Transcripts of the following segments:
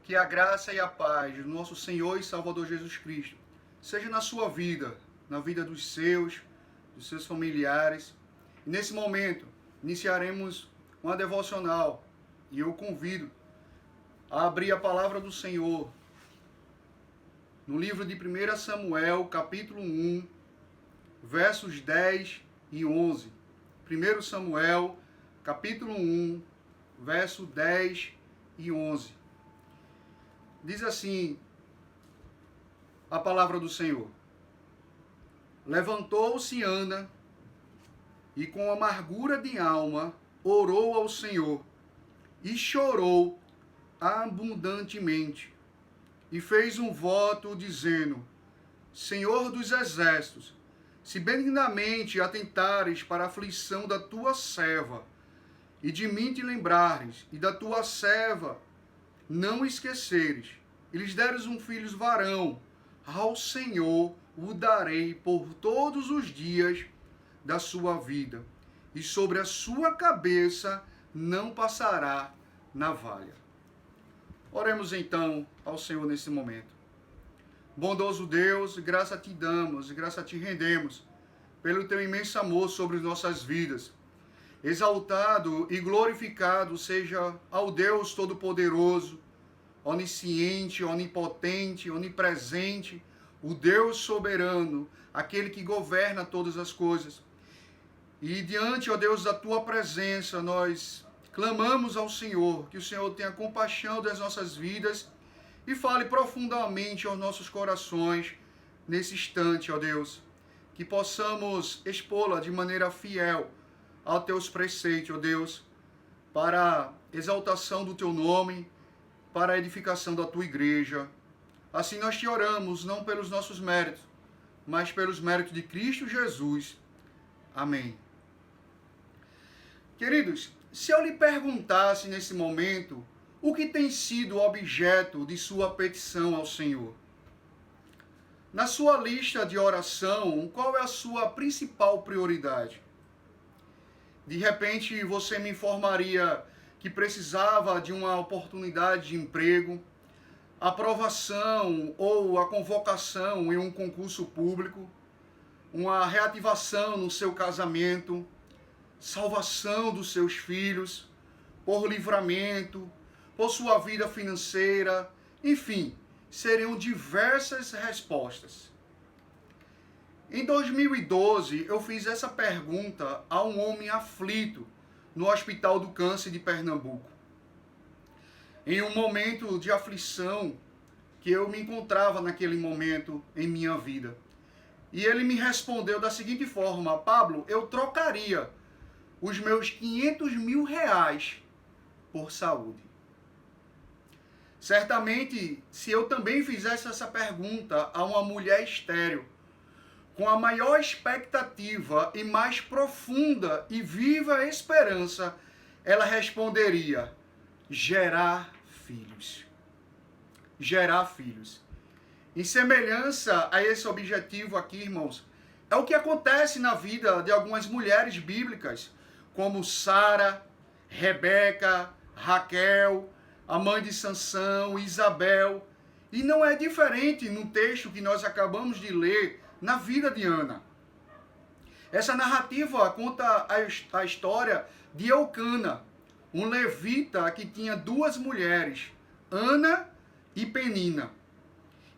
Que a graça e a paz do nosso Senhor e Salvador Jesus Cristo seja na sua vida, na vida dos seus familiares. E nesse momento, iniciaremos uma devocional e eu convido a abrir a palavra do Senhor no livro de 1 Samuel, capítulo 1, versos 10 e 11. 1 Samuel, capítulo 1, verso 10 e 11. Diz assim a palavra do Senhor: Levantou-se Ana e com amargura de alma orou ao Senhor e chorou abundantemente e fez um voto dizendo: Senhor dos exércitos, se benignamente atentares para a aflição da tua serva e de mim te lembrares e da tua serva não esqueceres, e lhes deres um filho varão, ao Senhor o darei por todos os dias da sua vida, e sobre a sua cabeça não passará navalha. Oremos então ao Senhor nesse momento. Bondoso Deus, graça te damos, graça te rendemos, pelo teu imenso amor sobre nossas vidas. Exaltado e glorificado seja ao Deus Todo-Poderoso, onisciente, onipotente, onipresente, o Deus soberano, aquele que governa todas as coisas. E diante, ó Deus, da tua presença, nós clamamos ao Senhor, que o Senhor tenha compaixão das nossas vidas e fale profundamente aos nossos corações nesse instante, ó Deus, que possamos expô-la de maneira fiel aos teus preceitos, ó Deus, para a exaltação do teu nome, para a edificação da tua igreja. Assim nós te oramos, não pelos nossos méritos, mas pelos méritos de Cristo Jesus. Amém. Queridos, se eu lhe perguntasse nesse momento o que tem sido o objeto de sua petição ao Senhor, na sua lista de oração, qual é a sua principal prioridade? De repente você me informaria que precisava de uma oportunidade de emprego, aprovação ou a convocação em um concurso público, uma reativação no seu casamento, salvação dos seus filhos, por livramento, por sua vida financeira, enfim, seriam diversas respostas. Em 2012, eu fiz essa pergunta a um homem aflito no Hospital do Câncer de Pernambuco. Em um momento de aflição que eu me encontrava naquele momento em minha vida. E ele me respondeu da seguinte forma: Pablo, eu trocaria os meus 500 mil reais por saúde. Certamente, se eu também fizesse essa pergunta a uma mulher estéril, com a maior expectativa e mais profunda e viva esperança, ela responderia: gerar filhos. Gerar filhos. Em semelhança a esse objetivo aqui, irmãos, é o que acontece na vida de algumas mulheres bíblicas, como Sara, Rebeca, Raquel, a mãe de Sansão, Isabel. E não é diferente no texto que nós acabamos de ler na vida de Ana. Essa narrativa conta a história de Eucana, um levita que tinha duas mulheres, Ana e Penina.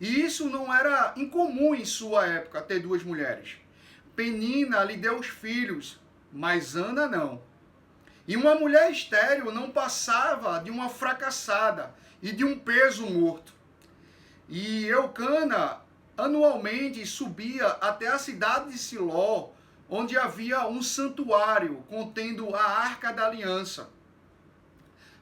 E isso não era incomum em sua época, ter duas mulheres. Penina lhe deu os filhos, mas Ana não. E uma mulher estéril não passava de uma fracassada e de um peso morto. E Eucana anualmente subia até a cidade de Siló, onde havia um santuário contendo a Arca da Aliança,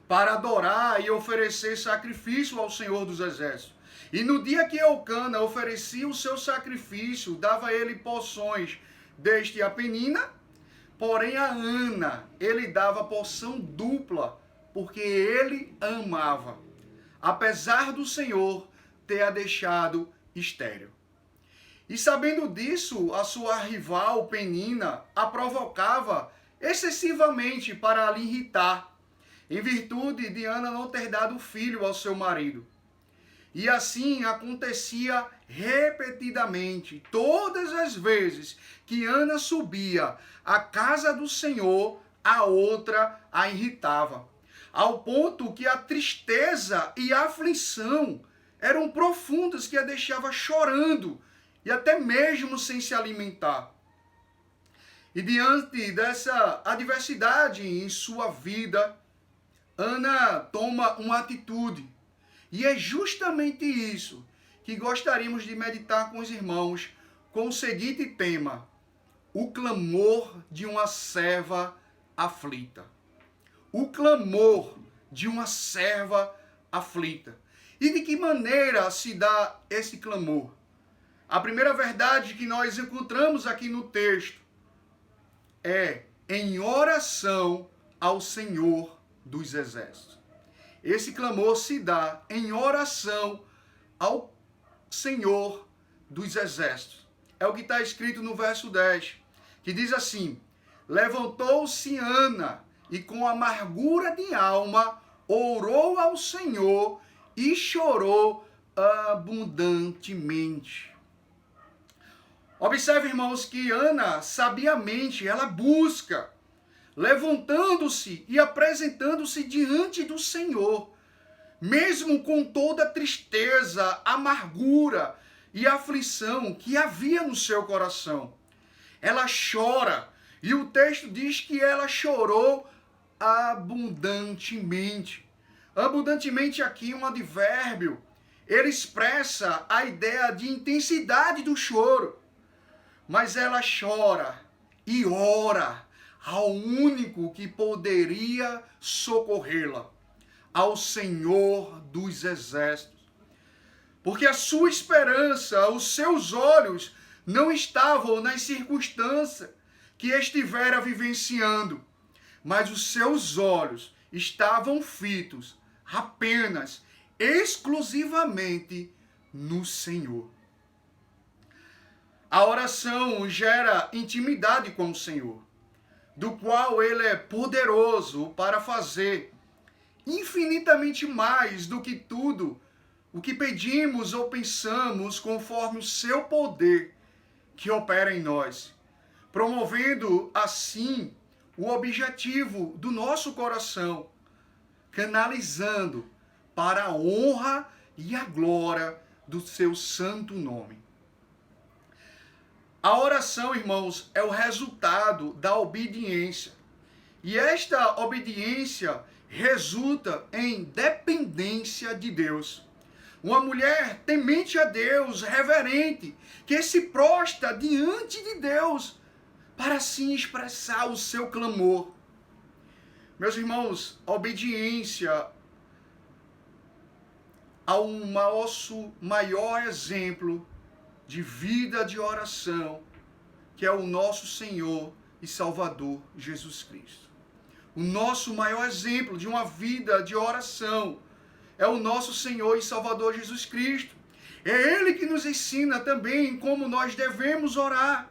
para adorar e oferecer sacrifício ao Senhor dos Exércitos. E no dia que Eucana oferecia o seu sacrifício, dava a ele porções deste a Penina, porém a Ana ele dava porção dupla, porque ele a amava, apesar do Senhor ter a deixado estéril. E sabendo disso, a sua rival Penina a provocava excessivamente para lhe irritar, em virtude de Ana não ter dado filho ao seu marido. E assim acontecia repetidamente, todas as vezes que Ana subia à casa do Senhor, a outra a irritava, ao ponto que a tristeza e a aflição eram profundas, que a deixava chorando e até mesmo sem se alimentar. E diante dessa adversidade em sua vida, Ana toma uma atitude. E é justamente isso que gostaríamos de meditar com os irmãos, com o seguinte tema: o clamor de uma serva aflita. O clamor de uma serva aflita. E de que maneira se dá esse clamor? A primeira verdade que nós encontramos aqui no texto é em oração ao Senhor dos Exércitos. Esse clamor se dá em oração ao Senhor dos Exércitos. É o que está escrito no verso 10, que diz assim: levantou-se Ana e com amargura de alma orou ao Senhor e chorou abundantemente. Observe, irmãos, que Ana, sabiamente, ela busca, levantando-se e apresentando-se diante do Senhor, mesmo com toda a tristeza, amargura e aflição que havia no seu coração. Ela chora, e o texto diz que ela chorou abundantemente. Abundantemente aqui um advérbio, ele expressa a ideia de intensidade do choro. Mas ela chora e ora ao único que poderia socorrê-la, ao Senhor dos Exércitos. Porque a sua esperança, os seus olhos não estavam nas circunstâncias que estivera vivenciando, mas os seus olhos estavam fitos apenas, exclusivamente no Senhor. A oração gera intimidade com o Senhor, do qual Ele é poderoso para fazer infinitamente mais do que tudo o que pedimos ou pensamos, conforme o seu poder que opera em nós, promovendo assim o objetivo do nosso coração, canalizando para a honra e a glória do seu santo nome. A oração, irmãos, é o resultado da obediência. E esta obediência resulta em dependência de Deus. Uma mulher temente a Deus, reverente, que se prostra diante de Deus para assim expressar o seu clamor. Meus irmãos, a obediência ao nosso maior exemplo de vida de oração, que é o nosso Senhor e Salvador Jesus Cristo. O nosso maior exemplo de uma vida de oração é o nosso Senhor e Salvador Jesus Cristo. É Ele que nos ensina também como nós devemos orar.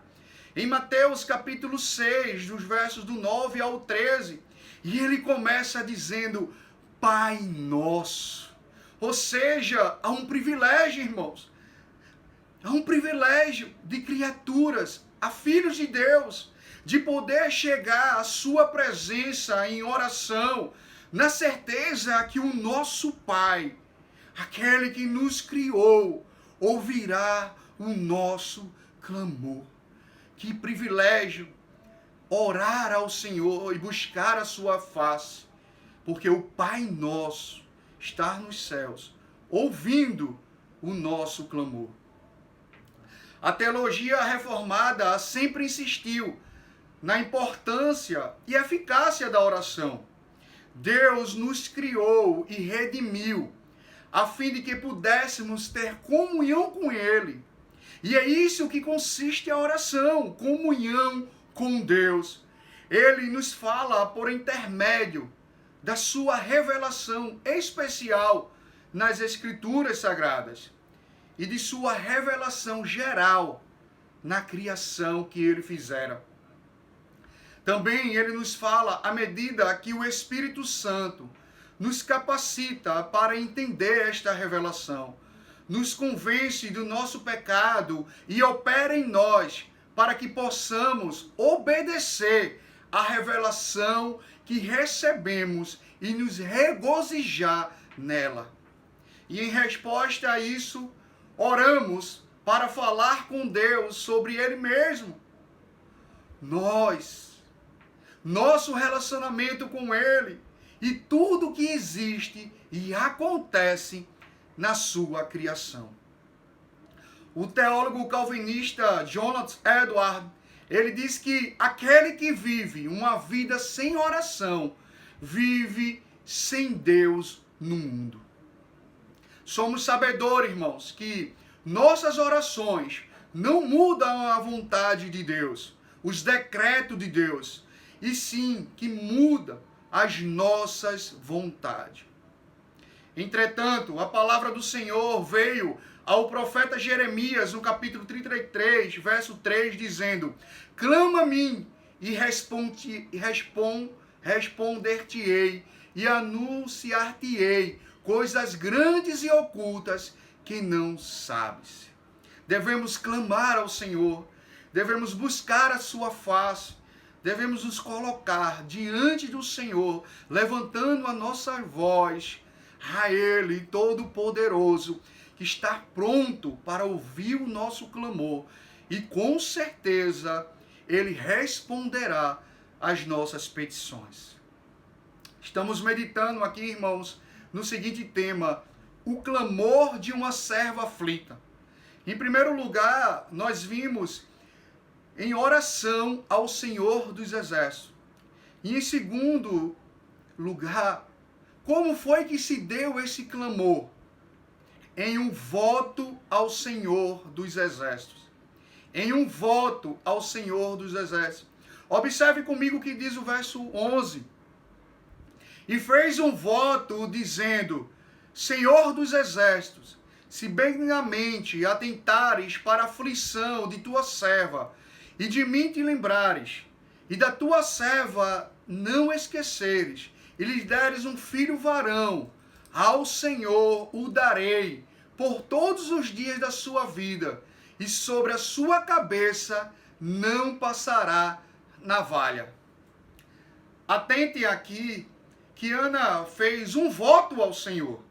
Em Mateus capítulo 6, dos versos do 9 ao 13, e ele começa dizendo: Pai Nosso. Ou seja, há um privilégio, irmãos. Há um privilégio de criaturas, a filhos de Deus, de poder chegar à sua presença em oração, na certeza que o nosso Pai, aquele que nos criou, ouvirá o nosso clamor. Que privilégio orar ao Senhor e buscar a sua face, porque o Pai nosso está nos céus, ouvindo o nosso clamor. A teologia reformada sempre insistiu na importância e eficácia da oração. Deus nos criou e redimiu, a fim de que pudéssemos ter comunhão com Ele. E é isso que consiste a oração, comunhão com Deus. Ele nos fala por intermédio da sua revelação especial nas Escrituras Sagradas e de sua revelação geral na criação que ele fizera. Também ele nos fala à medida que o Espírito Santo nos capacita para entender esta revelação, nos convence do nosso pecado e opera em nós para que possamos obedecer à revelação que recebemos e nos regozijar nela. E em resposta a isso, oramos para falar com Deus sobre Ele mesmo. Nosso relacionamento com Ele e tudo que existe e acontece na sua criação. O teólogo calvinista Jonathan Edwards, ele diz que aquele que vive uma vida sem oração, vive sem Deus no mundo. Somos sabedores, irmãos, que nossas orações não mudam a vontade de Deus, os decretos de Deus, e sim que mudam as nossas vontades. Entretanto, a palavra do Senhor veio ao profeta Jeremias, no capítulo 33, verso 3, dizendo: clama a mim e responder-te-ei e anunciar-te-ei coisas grandes e ocultas que não sabes. Devemos clamar ao Senhor, devemos buscar a sua face, devemos nos colocar diante do Senhor, levantando a nossa voz a Ele Todo-Poderoso, que está pronto para ouvir o nosso clamor e com certeza Ele responderá às nossas petições. Estamos meditando aqui, irmãos, no seguinte tema: o clamor de uma serva aflita. Em primeiro lugar, nós vimos em oração ao Senhor dos Exércitos. E em segundo lugar, como foi que se deu esse clamor? Em um voto ao Senhor dos Exércitos. Em um voto ao Senhor dos Exércitos. Observe comigo o que diz o verso 11. E fez um voto dizendo: Senhor dos Exércitos, se benignamente atentares para a aflição de tua serva, e de mim te lembrares, e da tua serva não esqueceres, e lhes deres um filho varão, ao Senhor o darei por todos os dias da sua vida, e sobre a sua cabeça não passará navalha. Atente aqui que Ana fez um voto ao Senhor.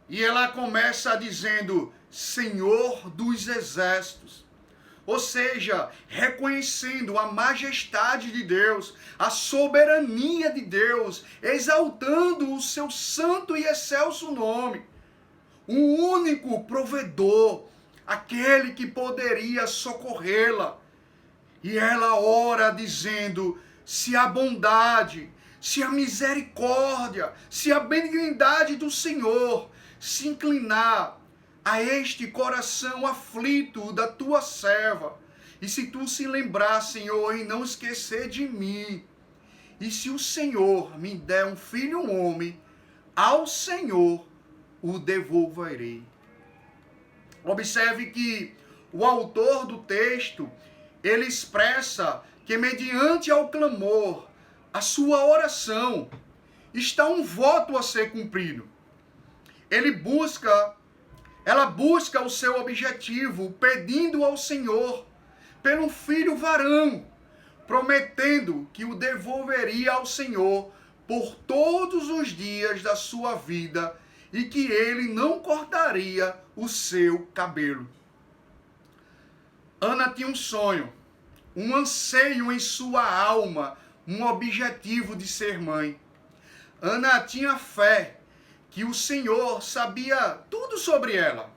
E ela começa dizendo: Senhor dos Exércitos. Ou seja, reconhecendo a majestade de Deus, a soberania de Deus, exaltando o seu santo e excelso nome. O único provedor, aquele que poderia socorrê-la. E ela ora dizendo: se a bondade, se a misericórdia, se a benignidade do Senhor se inclinar a este coração aflito da tua serva, e se tu se lembrar, Senhor, e não esquecer de mim, e se o Senhor me der um filho, um homem, ao Senhor o devolverei. Observe que o autor do texto, ele expressa que mediante ao clamor, a sua oração, está um voto a ser cumprido. Ela busca o seu objetivo, pedindo ao Senhor pelo filho varão, prometendo que o devolveria ao Senhor por todos os dias da sua vida e que ele não cortaria o seu cabelo. Ana tinha um sonho, um anseio em sua alma, um objetivo de ser mãe. Ana tinha fé que o Senhor sabia tudo sobre ela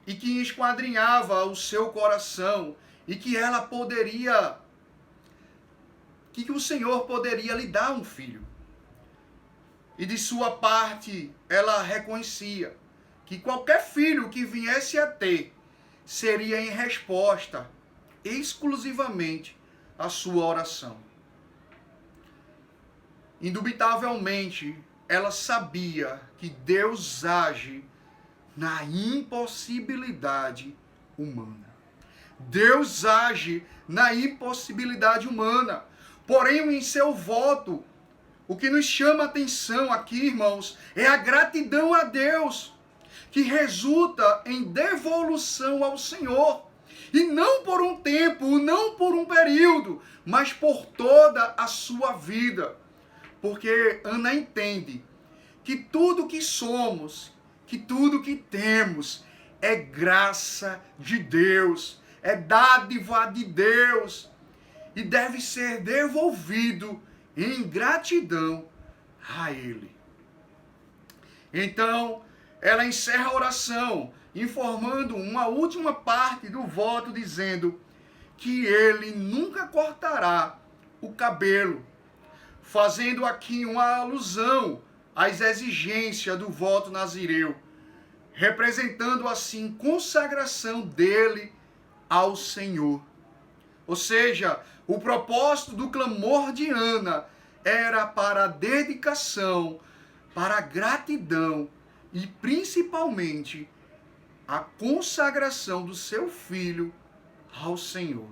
e que esquadrinhava o seu coração e que o Senhor poderia lhe dar um filho. E de sua parte, ela reconhecia que qualquer filho que viesse a ter seria em resposta exclusivamente à sua oração. Indubitavelmente, ela sabia que Deus age na impossibilidade humana. Deus age na impossibilidade humana. Porém, em seu voto, o que nos chama a atenção aqui, irmãos, é a gratidão a Deus. que resulta em devolução ao Senhor. E não por um tempo, não por um período, mas por toda a sua vida. Porque Ana entende que tudo que somos, que tudo que temos, é graça de Deus, é dádiva de Deus, e deve ser devolvido em gratidão a Ele. Então, ela encerra a oração, informando uma última parte do voto, dizendo que ele nunca cortará o cabelo, fazendo aqui uma alusão às exigências do voto nazireu, representando assim consagração dele ao Senhor. Ou seja, o propósito do clamor de Ana era para a dedicação, para a gratidão e principalmente a consagração do seu filho ao Senhor.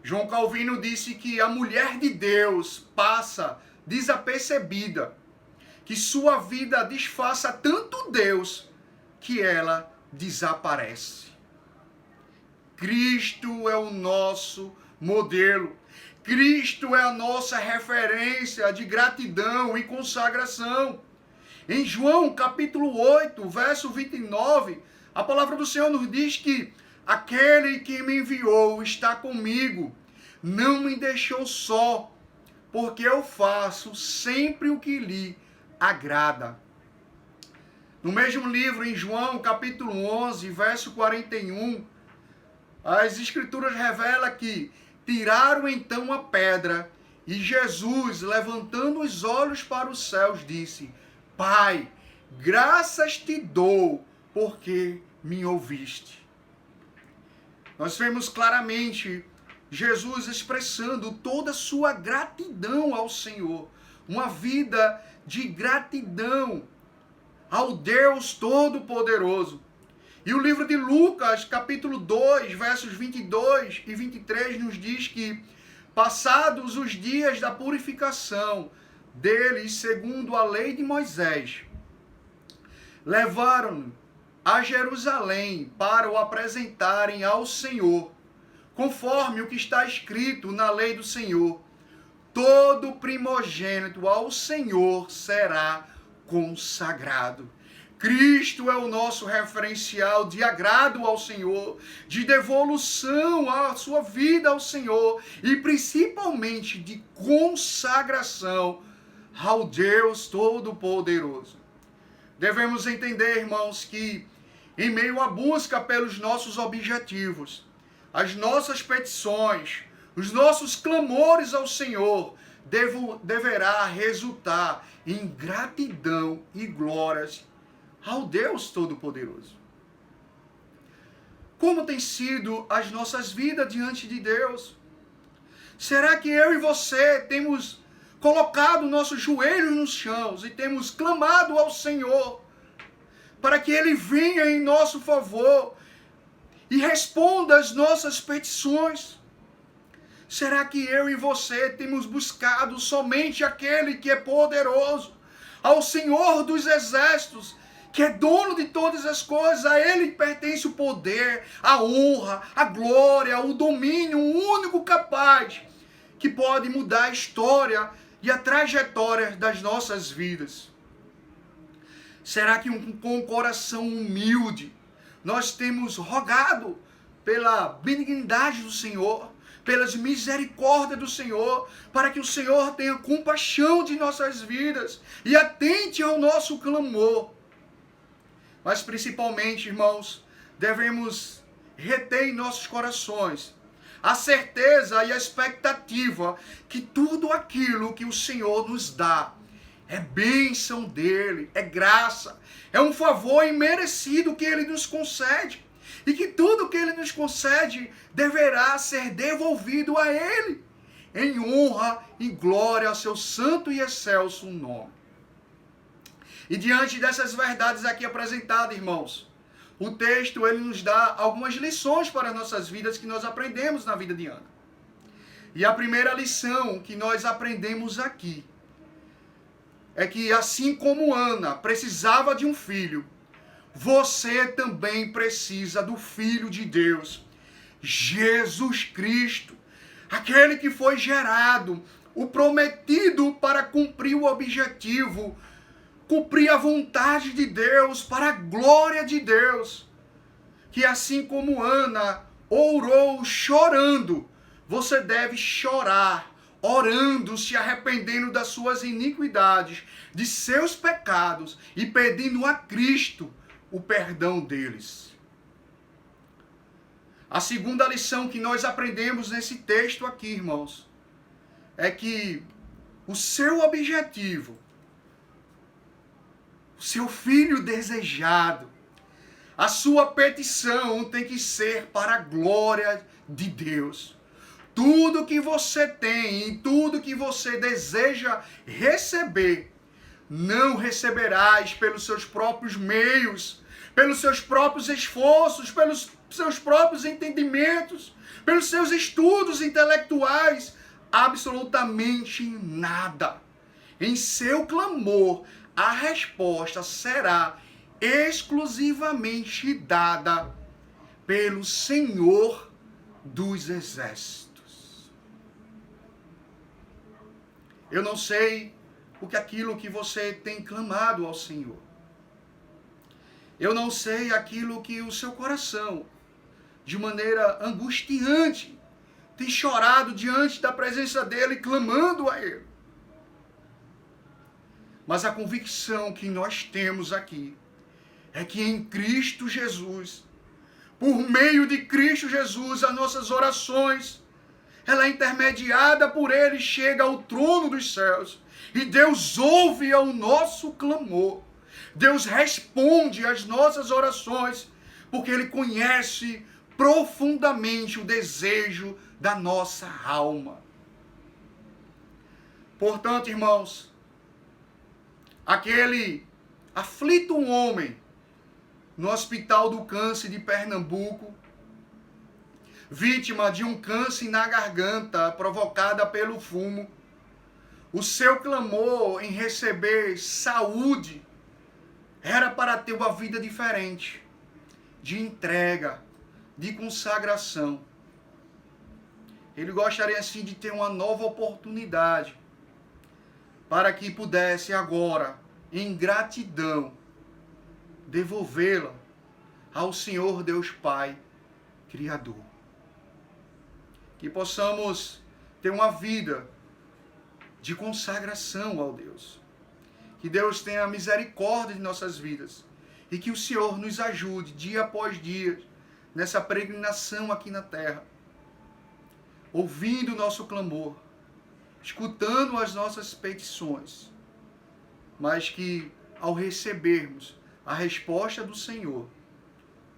João Calvino disse que a mulher de Deus passa desapercebida, que sua vida disfarça tanto Deus que ela desaparece. Cristo é o nosso modelo. Cristo é a nossa referência de gratidão e consagração. Em João capítulo 8, verso 29, a palavra do Senhor nos diz que aquele que me enviou está comigo, não me deixou só, porque eu faço sempre o que lhe agrada. No mesmo livro, em João capítulo 11, verso 41, as Escrituras revelam que tiraram então a pedra e Jesus, levantando os olhos para os céus, disse: Pai, graças te dou, porque me ouviste. Nós vemos claramente Jesus expressando toda a sua gratidão ao Senhor, uma vida de gratidão ao Deus Todo-Poderoso. E o livro de Lucas, capítulo 2, versos 22 e 23, nos diz que, passados os dias da purificação deles, segundo a lei de Moisés, levaram-no a Jerusalém para o apresentarem ao Senhor, conforme o que está escrito na lei do Senhor: todo primogênito ao Senhor será consagrado. Cristo é o nosso referencial de agrado ao Senhor, de devolução à sua vida ao Senhor e principalmente de consagração ao Deus Todo-Poderoso. Devemos entender, irmãos, que em meio à busca pelos nossos objetivos, as nossas petições, os nossos clamores ao Senhor deverá resultar em gratidão e glórias ao Deus Todo-Poderoso. Como tem sido as nossas vidas diante de Deus? Será que eu e você temos colocado nossos joelhos nos chãos e temos clamado ao Senhor para que Ele venha em nosso favor e responda às nossas petições? Será que eu e você temos buscado somente aquele que é poderoso, ao Senhor dos exércitos, que é dono de todas as coisas? A Ele pertence o poder, a honra, a glória, o domínio, o único capaz que pode mudar a história e a trajetória das nossas vidas. Será que com um coração humilde nós temos rogado pela benignidade do Senhor, pelas misericórdias do Senhor, para que o Senhor tenha compaixão de nossas vidas e atente ao nosso clamor? Mas principalmente, irmãos, devemos reter em nossos corações a certeza e a expectativa que tudo aquilo que o Senhor nos dá é bênção dele, é graça, é um favor imerecido que ele nos concede. E que tudo que ele nos concede deverá ser devolvido a ele, em honra e glória ao seu santo e excelso nome. E diante dessas verdades aqui apresentadas, irmãos, o texto ele nos dá algumas lições para as nossas vidas que nós aprendemos na vida de Ana. E a primeira lição que nós aprendemos aqui é que assim como Ana precisava de um filho, você também precisa do Filho de Deus, Jesus Cristo, aquele que foi gerado, o prometido para cumprir o objetivo, cumprir a vontade de Deus, para a glória de Deus. Que assim como Ana orou chorando, você deve chorar, orando, se arrependendo das suas iniquidades, de seus pecados e pedindo a Cristo o perdão deles. A segunda lição que nós aprendemos nesse texto aqui, irmãos, é que o seu objetivo, o seu filho desejado, a sua petição tem que ser para a glória de Deus. Tudo que você tem e tudo que você deseja receber, não receberás pelos seus próprios meios, pelos seus próprios esforços, pelos seus próprios entendimentos, pelos seus estudos intelectuais, absolutamente nada. Em seu clamor, a resposta será exclusivamente dada pelo Senhor dos Exércitos. Eu não sei aquilo que você tem clamado ao Senhor. Eu não sei aquilo que o seu coração, de maneira angustiante, tem chorado diante da presença dele, clamando a ele. Mas a convicção que nós temos aqui é que em Cristo Jesus, por meio de Cristo Jesus, as nossas orações, ela é intermediada por ele, chega ao trono dos céus. E Deus ouve ao nosso clamor. Deus responde às nossas orações, porque ele conhece profundamente o desejo da nossa alma. Portanto, irmãos, aquele aflito homem no Hospital do Câncer de Pernambuco, vítima de um câncer na garganta provocada pelo fumo, o seu clamor em receber saúde era para ter uma vida diferente, de entrega, de consagração. Ele gostaria assim de ter uma nova oportunidade para que pudesse agora, em gratidão, devolvê-la ao Senhor Deus Pai, Criador. Que possamos ter uma vida de consagração ao Deus. Que Deus tenha misericórdia de nossas vidas e que o Senhor nos ajude dia após dia nessa peregrinação aqui na terra, ouvindo o nosso clamor, escutando as nossas petições, mas que ao recebermos a resposta do Senhor,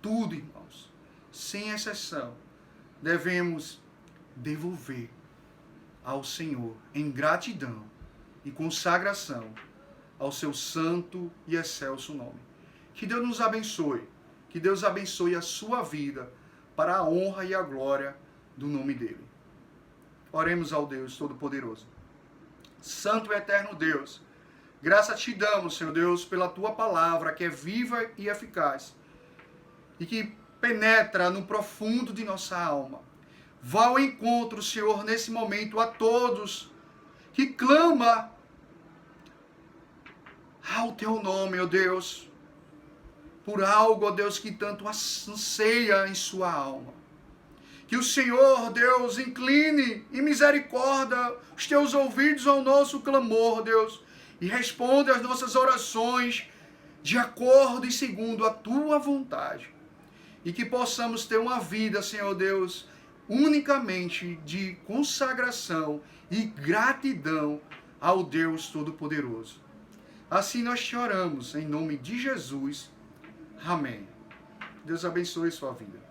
tudo, irmãos, sem exceção, devemos devolver ao Senhor em gratidão e consagração ao seu santo e excelso nome. Que Deus nos abençoe, que Deus abençoe a sua vida para a honra e a glória do nome dele. Oremos ao Deus Todo-Poderoso. Santo e eterno Deus, graças te damos, Senhor Deus, pela tua palavra que é viva e eficaz e que penetra no profundo de nossa alma. Vá ao encontro, Senhor, nesse momento a todos que clama ao teu nome, ó Deus, por algo, ó Deus, que tanto anseia em sua alma. Que o Senhor, Deus, incline em misericórdia os teus ouvidos ao nosso clamor, Deus, e responde às nossas orações de acordo e segundo a tua vontade. E que possamos ter uma vida, Senhor Deus, unicamente de consagração e gratidão ao Deus Todo-Poderoso. Assim nós te oramos, em nome de Jesus. Amém. Deus abençoe sua vida.